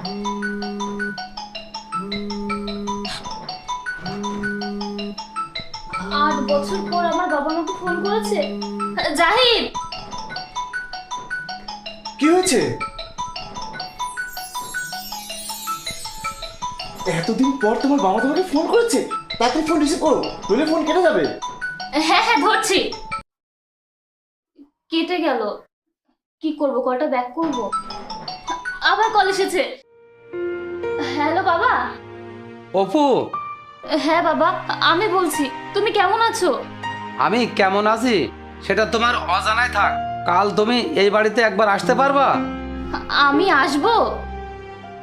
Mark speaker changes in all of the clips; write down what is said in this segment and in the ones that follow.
Speaker 1: 8 বছর পর আমার বাবা আমাকে ফোন করেছে। জাহিদ,
Speaker 2: কি হয়েছে? এতদিন পর তোমার বাবা তোমাকে ফোন করেছে? তাড়াতাড়ি ফোন রিসিভ করো, নইলে ফোন কেটে যাবে।
Speaker 1: হ্যাঁ হ্যাঁ ধরছি। কেটে গেল। কি করব, কলটা ব্যাক করব? আবার কল এসেছে। হ্যালো বাবা।
Speaker 3: অপু,
Speaker 1: হ্যাঁ বাবা, আমি বলছি। তুমি কেমন আছো?
Speaker 3: আমি কেমন আছি সেটা তোমার অজানায় থাক। কাল তুমি এই বাড়িতে একবার আসতে পারবা?
Speaker 1: আমি আসবো।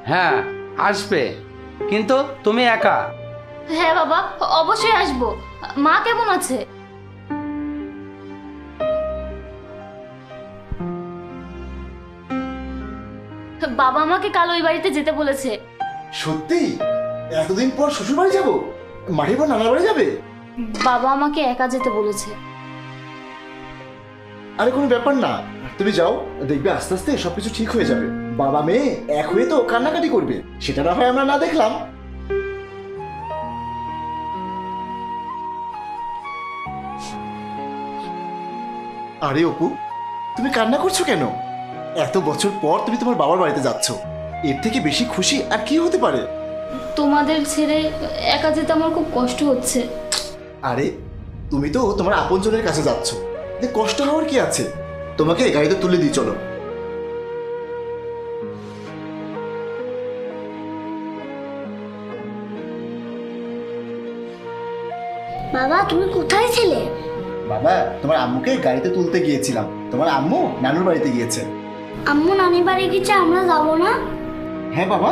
Speaker 3: হ্যাঁ, আসবে, কিন্তু তুমি একা।
Speaker 1: হ্যাঁ বাবা, অবশ্যই আসবো। মা কেমন আছে? বাবা আমাকে কাল ওই বাড়িতে যেতে বলেছে।
Speaker 2: সত্যি? এতদিন পর শ্বশুর বাড়ি যাবো? মাটির পর নানার বাড়ি যাবে?
Speaker 1: বাবা আমাকে একা যেতে বলেছে।
Speaker 2: আরে কোনো ব্যাপার না, তুমি যাও, দেখবে আস্তে আস্তে সবকিছু ঠিক হয়ে যাবে। বাবা মেয়ে এক হয়ে তো কান্নাকাটি করবে, সেটা না হয় আমরা না দেখলাম। আরে অপু, তুমি কান্না করছো কেন? এত বছর পর তুমি তোমার বাবার বাড়িতে যাচ্ছ, এর থেকে বেশি খুশি আর কি হতে পারে?
Speaker 1: তোমাদের ছেড়ে একা যেতে আমার খুব কষ্ট হচ্ছে।
Speaker 2: আরে তুমি তো তোমার আপনজনের কাছে যাচ্ছ, এতে কষ্ট হওয়ার কি আছে? তোমাকে গাড়িতে তুলে দিই, চলো।
Speaker 4: বাবা, তুমি কোথায় ছিলে?
Speaker 2: বাবা, তোমার আম্মুকে গাড়িতে তুলতে গিয়েছিলাম। তোমার আম্মু নানুর বাড়িতে গিয়েছে।
Speaker 4: আম্মু নানি বাড়ি গেছে, আমরা যাবো না?
Speaker 2: হ্যাঁ বাবা,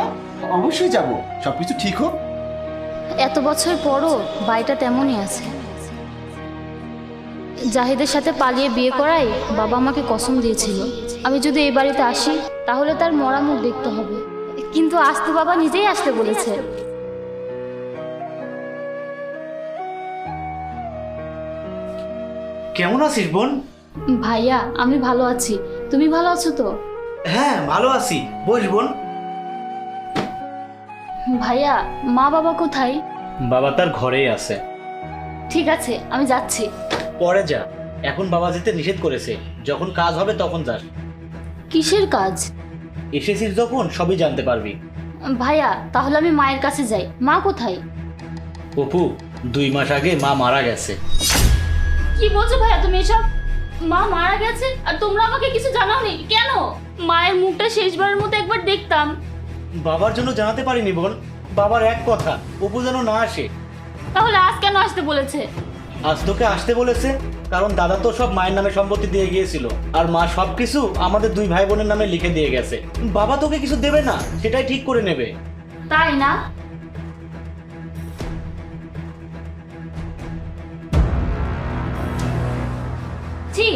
Speaker 2: অবশ্যই যাব, সবকিছু ঠিক হোক।
Speaker 1: এত বছর পরও বাড়িটা তেমনই আছে। জাহিদের সাথে পালিয়ে বিয়ে করাই বাবা আমাকে কসম দিয়েছিল, আমি যদি এই বাড়িতে আসি তাহলে তার মরা মুখ দেখতে হবে। কিন্তু আজ তো বাবা নিজেই আসতে বলেছে।
Speaker 5: কেমন আছিস বোন?
Speaker 1: ভাইয়া, আমি ভালো আছি। তুমি ভালো আছো তো?
Speaker 5: হ্যাঁ, ভালো আছি। বস বোন।
Speaker 1: ভাইয়া, মা বাবা কোথায়?
Speaker 5: বাবা তার ঘরেই আছে।
Speaker 1: ঠিক আছে, আমি যাচ্ছি।
Speaker 5: পরে যা, এখন বাবা যেতে নিষেধ করেছে। যখন কাজ হবে তখন যাস।
Speaker 1: কিসের কাজ?
Speaker 5: এসেছিস যখন সবই জানতে পারবি।
Speaker 1: ভাইয়া, তাহলে আমি মায়ের কাছে যাই। মা কোথায়?
Speaker 5: অপু, 2 মাস আগে মা মারা গেছে।
Speaker 1: কি বলছো ভাইয়া তুমি এসব? মা মারা গেছে আর তোমরা আমাকে কিছু জানাওনি কেন? মায়ের মুখটা শেষবারের মতো একবার দেখতাম।
Speaker 5: বাবার জন্য জানাতে পারিনি বোন। বাবার এক কথা, অপু যেন না আসে।
Speaker 1: তাহলে আজ কেন আসতে বলেছে?
Speaker 5: আজ তোকে আসতে বলেছে কারণ দাদা তো সব মায়ের নামে সম্পত্তি দিয়ে গিয়েছিল, আর মা সবকিছু আমাদের 2 ভাই বোনের নামে লিখে দিয়ে গেছে। বাবা তোকে কিছু দেবে না, সেটাই ঠিক করে নেবে।
Speaker 1: তাই না? ছি,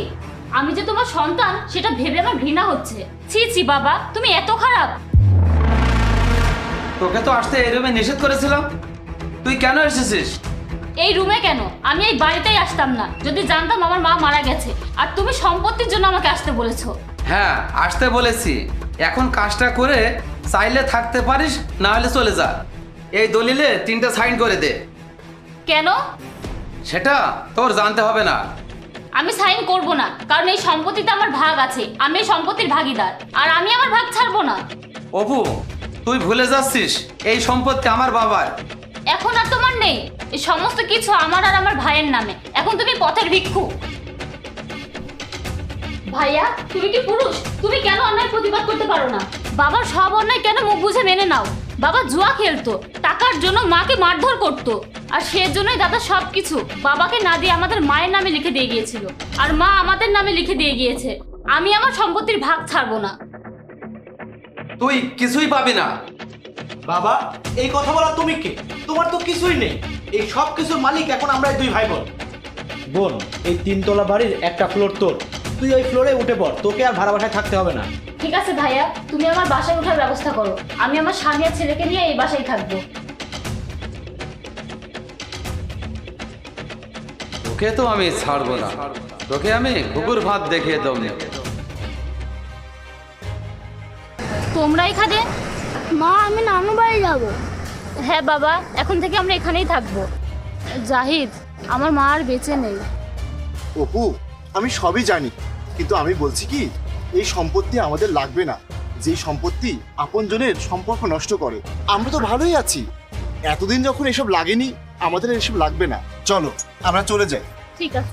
Speaker 1: আমি যে তোমার সন্তান সেটা ভেবে আমার ঘৃণা হচ্ছে। ছি ছি বাবা, তুমি এত খারাপ।
Speaker 3: তোকে তো আসতে এই রুমে নিষেধ করেছিলাম, তুই কেন এসেছিস?
Speaker 1: এই রুমে কেন? আমি এই বাড়িতেই আসতাম না যদি জানতাম আমার মা মারা গেছে। আর তুমি সম্পত্তির জন্য আমাকে আসতে বলেছো।
Speaker 3: হ্যাঁ, আসতে বলেছি। এখন কাজটা করে চাইলে থাকতে পারিস, না হলে চলে যা। এই দলিলে 3টা সাইন করে দে।
Speaker 1: কেন?
Speaker 3: সেটা তোর জানতে হবে না।
Speaker 1: আমি সাইন করব না, কারণ এই সম্পত্তিতে আমার ভাগ আছে। আমি এই সম্পত্তির ভাগীদার, আর আমি আমার ভাগ ছাড়বো না।
Speaker 3: অপু, তুই ভুলে যাচ্ছিস এই সম্পত্তি আমার বাবার।
Speaker 1: এখন আর তোমার নেই। এই সমস্ত কিছু আমার আর আমার ভাইয়ের নামে। এখন তুমি পথের ভিক্ষু। ভাইয়া, তুমি কি পুরুষ? তুমি কেন অন্যায় প্রতিবাদ করতে পারো না? বাবার সব অন্যায় কেন মুখ বুঝে মেনে নাও? বাবা জুয়া খেলতো, টাকার জন্য মাকে মারধর করতো, আর সেজন্যই দাদা সবকিছু বাবাকে না দিয়ে আমাদের মায়ের নামে লিখে দিয়ে গিয়েছিল, আর মা আমাদের নামে লিখে দিয়ে গিয়েছে। আমি আমার সম্পত্তির ভাগ ছাড়বো না।
Speaker 3: তুই কিছুই পাবি না।
Speaker 5: বাবা, এই কথা বলা তুমি কে? তোমার তো কিছুই নেই। এই সব কিছুর মালিক এখন আমরা 2 ভাই বোন। বোন, এই 3 তলা বাড়ির একটা ফ্লোর তোর। তুই ওই ফ্লোরে উঠে পড়, তোকে আর ভাড়া বাসায় থাকতে হবে না।
Speaker 1: ঠিক আছে ভাইয়া, তুমি আমার বাসায় ওঠার ব্যবস্থা করো। আমি আমার স্বামী আর ছেলেকে নিয়ে এই বাসায় থাকবো।
Speaker 3: তোকে তো আমি ছাড়বো না, তোকে আমি কুকুর ভাত দেখিয়ে দেবো।
Speaker 1: তোমরা এখানে?
Speaker 4: মা আমি নানু বাড়ি যাব।
Speaker 1: হ্যাঁ বাবা, এখন থেকে আমরা এখানেই থাকবো। জাহিদ, আমার মা আর বেঁচে নেই।
Speaker 2: অপু, আমি সবই জানি, কিন্তু আমি বলছি কি, এই সম্পত্তি আমাদের লাগবে না। যে সম্পত্তি আপনজনের সম্পর্ক নষ্ট করে। আমরা তো ভালোই আছি, এতদিন যখন এসব লাগেনি, আমাদের এসব লাগবে না। চলো আমরা চলে যাই।
Speaker 1: ঠিক আছে।